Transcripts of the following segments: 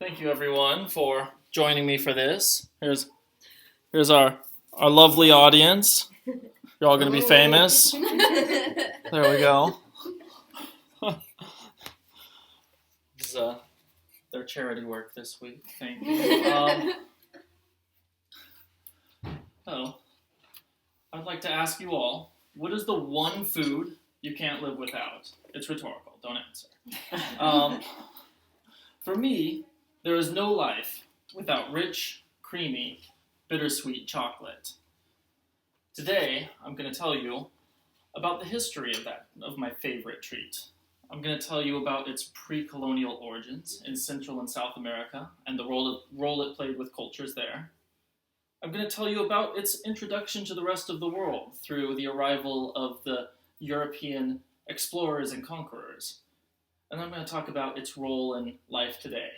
Thank you, everyone, for joining me for this. Here's our lovely audience. You're all going to be famous. There we go. This is their charity work this week. Thank you. So, I'd like to ask you all, what is the one food you can't live without? It's rhetorical. Don't answer. For me, there is no life without rich, creamy, bittersweet chocolate. Today, I'm going to tell you about the history of my favorite treat. I'm going to tell you about its pre-colonial origins in Central and South America and the role it played with cultures there. I'm going to tell you about its introduction to the rest of the world through the arrival of the European explorers and conquerors. And I'm going to talk about its role in life today.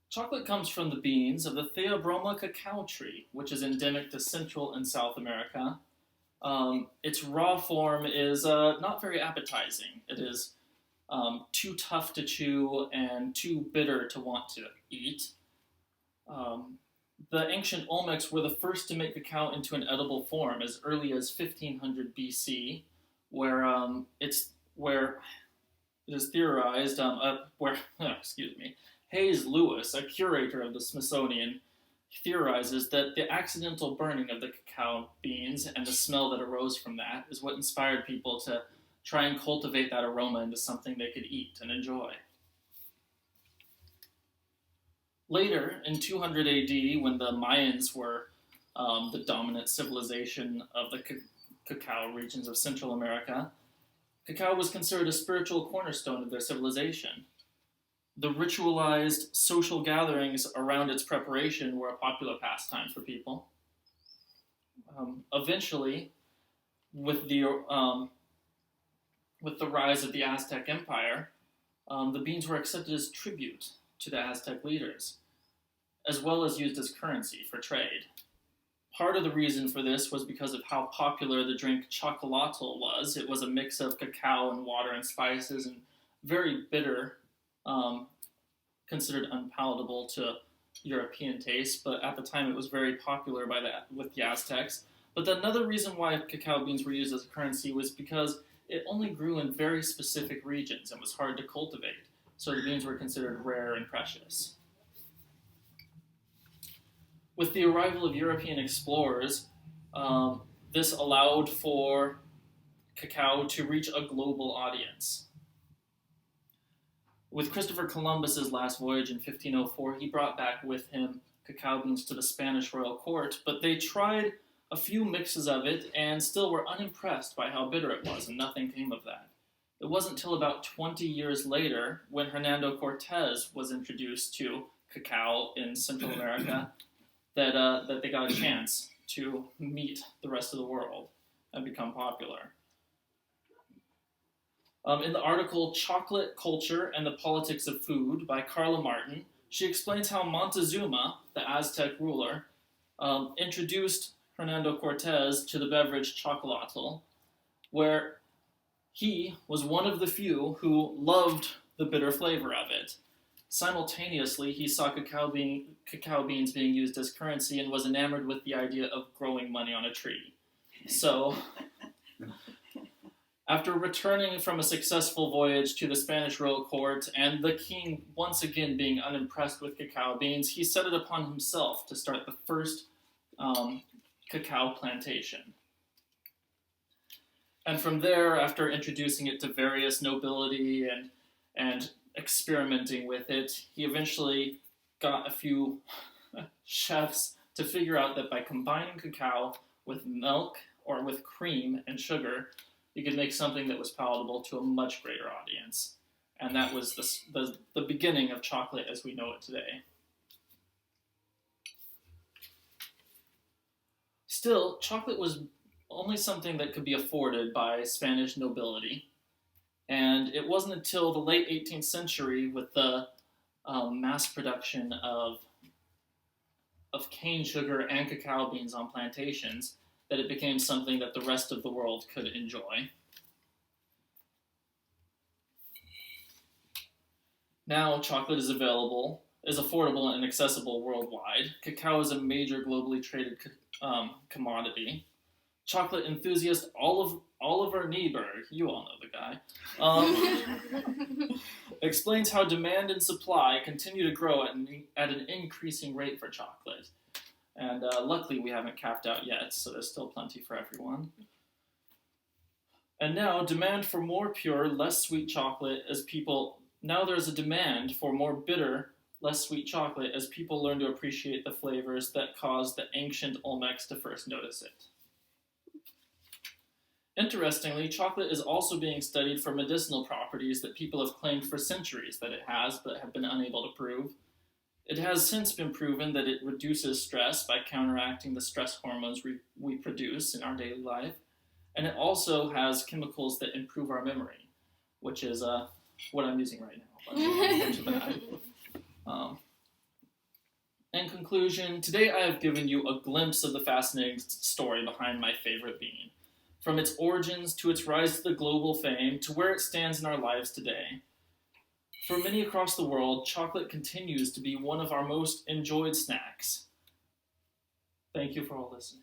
Chocolate comes from the beans of the Theobroma cacao tree, which is endemic to Central and South America. Its raw form is not very appetizing. It is too tough to chew and too bitter to want to eat. The ancient Olmecs were the first to make cacao into an edible form as early as 1500 BC, where it is theorized, Hayes Lewis, a curator of the Smithsonian, theorizes that the accidental burning of the cacao beans and the smell that arose from that is what inspired people to try and cultivate that aroma into something they could eat and enjoy. Later, in 200 AD, when the Mayans were the dominant civilization of the cacao regions of Central America, cacao was considered a spiritual cornerstone of their civilization. The ritualized social gatherings around its preparation were a popular pastime for people. Eventually, with the rise of the Aztec Empire, the beans were accepted as tribute to the Aztec leaders, as well as used as currency for trade. Part of the reason for this was because of how popular the drink chocolatl was. It was a mix of cacao and water and spices and very bitter, considered unpalatable to European taste, but at the time it was very popular with the Aztecs. But another reason why cacao beans were used as a currency was because it only grew in very specific regions and was hard to cultivate, so the beans were considered rare and precious. With the arrival of European explorers, this allowed for cacao to reach a global audience. With Christopher Columbus's last voyage in 1504, he brought back with him cacao beans to the Spanish royal court, but they tried a few mixes of it and still were unimpressed by how bitter it was, and nothing came of that. It wasn't until about 20 years later, when Hernando Cortez was introduced to cacao in Central America, that they got a chance to meet the rest of the world and become popular. In the article Chocolate, Culture, and the Politics of Food by Carla Martin, she explains how Montezuma, the Aztec ruler, introduced Hernando Cortez to the beverage chocolatl, where he was one of the few who loved the bitter flavor of it. Simultaneously, he saw cacao beans being used as currency and was enamored with the idea of growing money on a tree. So, after returning from a successful voyage to the Spanish royal court and the king once again being unimpressed with cacao beans, he set it upon himself to start the first cacao plantation. And from there, after introducing it to various nobility and experimenting with it, he eventually got a few chefs to figure out that by combining cacao with milk or with cream and sugar, you could make something that was palatable to a much greater audience. And that was the beginning of chocolate as we know it today. Still, chocolate was only something that could be afforded by Spanish nobility. And it wasn't until the late 18th century with the mass production of cane sugar and cacao beans on plantations that it became something that the rest of the world could enjoy. Now, chocolate is affordable and accessible worldwide. Cacao is a major globally traded commodity. Chocolate enthusiast Oliver Nieberg, you all know the guy, explains how demand and supply continue to grow at an increasing rate for chocolate. And luckily, we haven't capped out yet, so there's still plenty for everyone. And now, demand for more pure, less sweet chocolate now there's a demand for more bitter, less sweet chocolate as people learn to appreciate the flavors that caused the ancient Olmecs to first notice it. Interestingly, chocolate is also being studied for medicinal properties that people have claimed for centuries that it has, but have been unable to prove. It has since been proven that it reduces stress by counteracting the stress hormones we produce in our daily life. And it also has chemicals that improve our memory, which is what I'm using right now. But we'll get to that. In conclusion, today I have given you a glimpse of the fascinating story behind my favorite bean. From its origins to its rise to the global fame to where it stands in our lives today. For many across the world, chocolate continues to be one of our most enjoyed snacks. Thank you for all listening.